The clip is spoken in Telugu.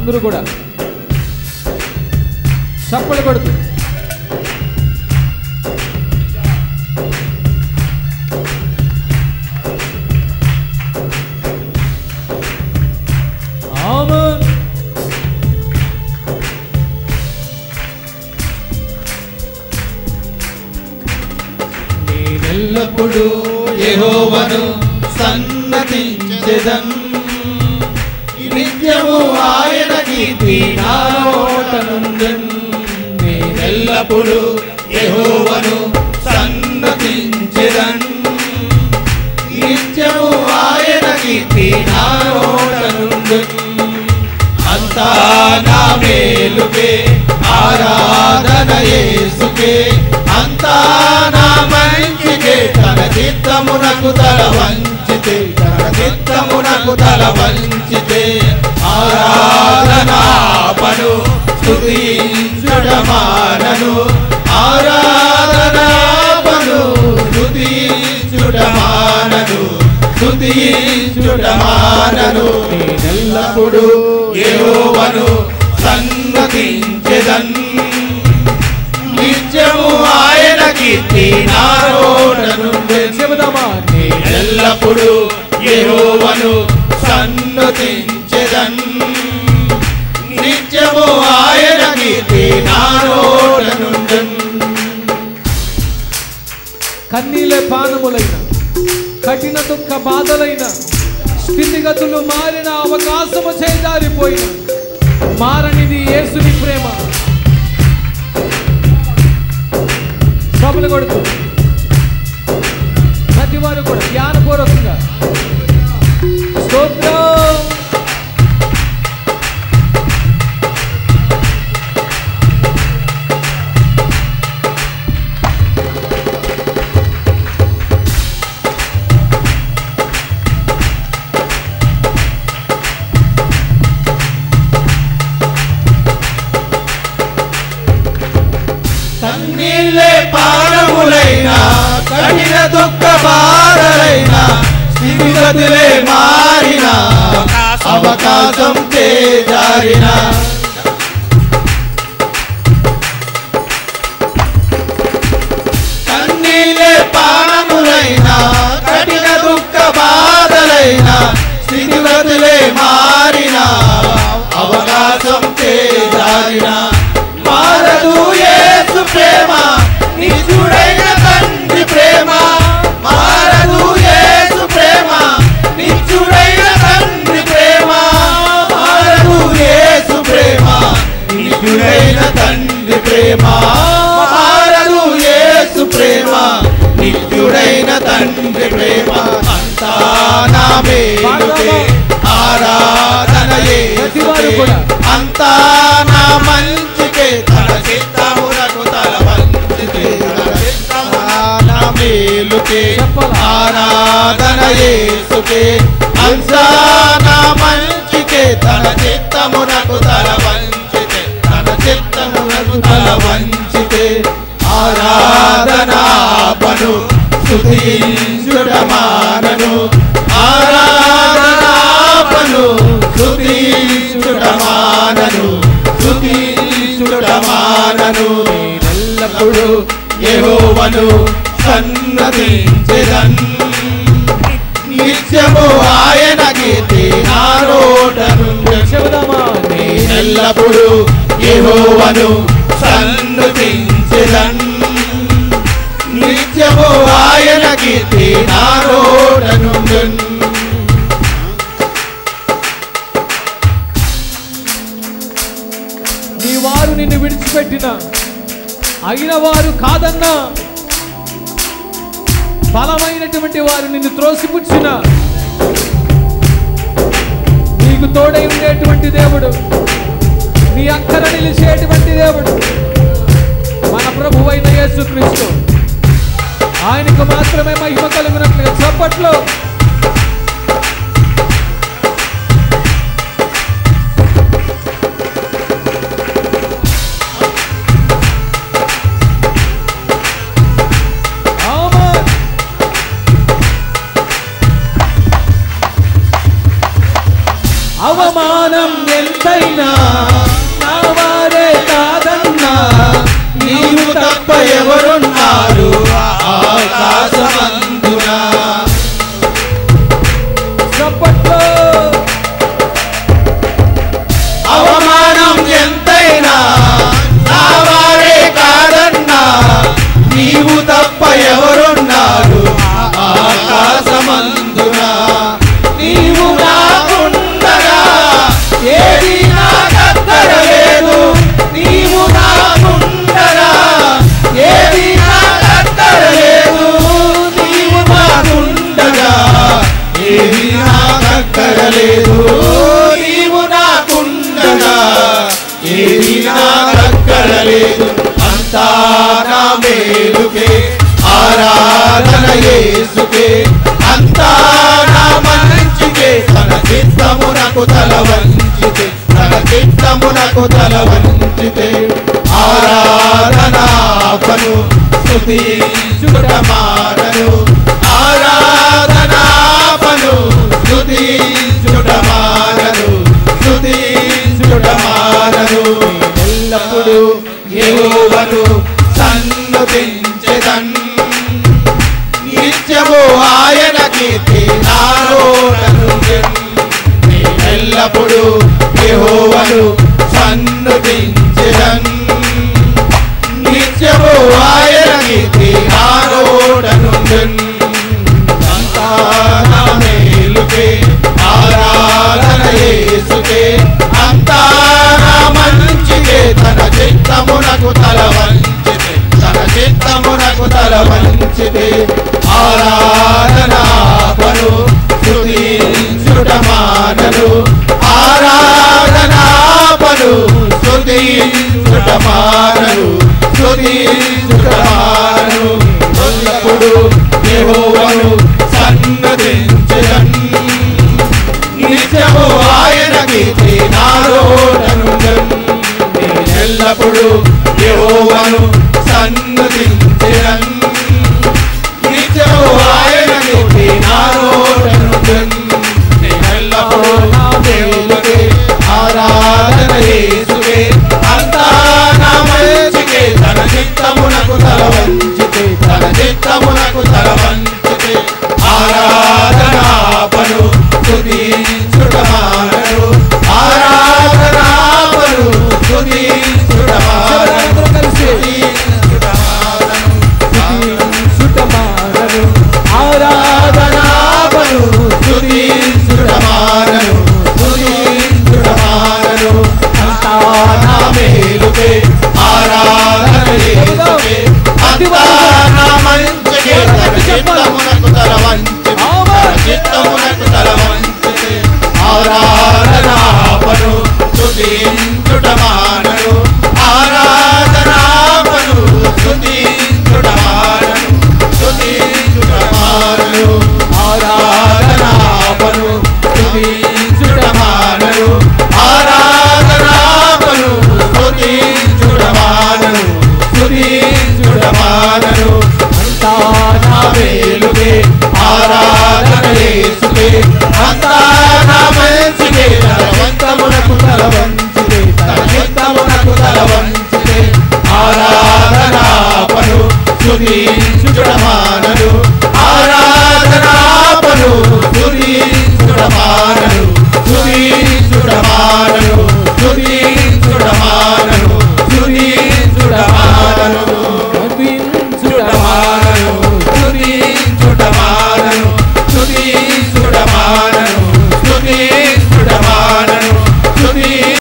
అందరూ కూడా చప్పలు కొడుతూ ఆమేన్. నేనెల్లప్పుడూ యెహోవాను సన్నతించెదన్, నిత్యము ఆయన కీర్తి నా నోట నుండెన్. నేనెల్లప్పుడూ యెహోవాను సన్నతించెదన్, నిత్యము ఆయన కీర్తి నా నోట నుండెన్. అంతా నా మేలుకే ఆరాధన యేసుకే, అంతా నా మంచికే. తన చిత్తమునకు తల వంచితే, తన చిత్తమునకు తల వంచితే ఆరాధనాపను స్తుతించుటమానను, ఆరాధనాపను స్తుతించుటమానను, స్తుతించుటమానను. నేనెల్లప్పుడూ యెహోవాను సన్నతించెదన్, నిత్యము ఆయన కీర్తి నా నోట నుండెన్. నేనెల్లప్పుడూ యెహోవాను సన్నతించెదన్, నిత్యము ఆయన కీర్తి నా నోట నుండెన్. కన్నీలే పానములైన, కఠిన దుఃఖ బాధలైన, స్థితిగతులు మారిన, అవకాశము చేజారిపోయిన, మారనిది యేసుని ప్రేమ. సభలు కొడుతూ ప్రతి వారు కూడా ధ్యానపూర్వకంగా స్తోత్రం. కన్నీళ్ళే పానములైనా, కఠిన దుఃఖ బాధలైనా, స్థితిగతులే మారిన, అవకాశం చేజారిన. కన్నీళ్ళే పానములైనా, కఠిన దుఃఖ బాధలైనా, స్థితిగతులే మారిన, అవకాశం చేజారిన. మారదు యేసు ప్రేమ, నిత్యుడైన తండ్రి ప్రేమ. మారదు యేసు ప్రేమ, నిత్యుడైన తండ్రి ప్రేమ. మారదు యేసు ప్రేమ, నిత్యుడైన తండ్రి ప్రేమ. మారదు యేసు ప్రేమ, నిత్యుడైన తండ్రి ప్రేమ. అంతా నా మేలుకే ఆరాధన యేసుకే, అంతా నా మంచికే. తన చిత్తమునకు తల వంచితే, తన చిత్తమున నా మేలుకే ఆరాధన యేసుకే, అంతా నా మంచికే. తన చిత్తమునకు తల వంచితే, తన చిత్తమునకు తల వంచితే ఆరాధనాపను స్తుతించుటమానను, ఆరాధనాపను స్తుతించుటమానను, స్తుతించుటమానను. నేనెల్లప్పుడూ యెహోవాను సన్నతించెదన్, నిత్యము ఆయన కీర్తి నా నోట నుండెన్. నేనెల్లప్పుడూ యెహోవాను సన్నతించెదన్, నిత్యము ఆయన కీర్తి నా నోట నుండెన్. నీ వారు నిన్ను విడిచిపెట్టిన, అయిన వారు కాదన్నా, బలమైనటువంటి వారు నిన్ను త్రోసిపుచ్చిన, నీకు తోడై ఉండేటువంటి దేవుడు, నీ అక్కర నిలిచేటువంటి దేవుడు మన ప్రభువైన యేసుక్రీస్తు. ఆయనకు మాత్రమే మహిమ కలుగునట్లుగా చప్పట్లో. అవమానం ఎంతైనా నా వారే కాదన్నా, నీవు తప్ప ఎవరున్నారు ఆకాశమందున. చప్పట్లో అవమానం ఎంతైనా నా వారే కాదన్నా, నీవు తప్ప ఎవరున్నారు ఆకాశమందున. నీవు నాకుండగా ఏది నాకక్కరలేదు, నీవు నాకుండగా ఏది నాకక్కరలేదు, నీవు నాకుండగా ఏది నాకక్కరలేదు, నీవు నాకుండగా ఏది నాకక్కరలేదు. అంతా నా మేలుకే ఆరాధన యేసుకే, అంతా నా మంచికే, తన చిత్తమునకు తల వంచితే, తన చిత్తమునకు తల వంచితే. ఆరాధనాపను స్తుతించుట మానను,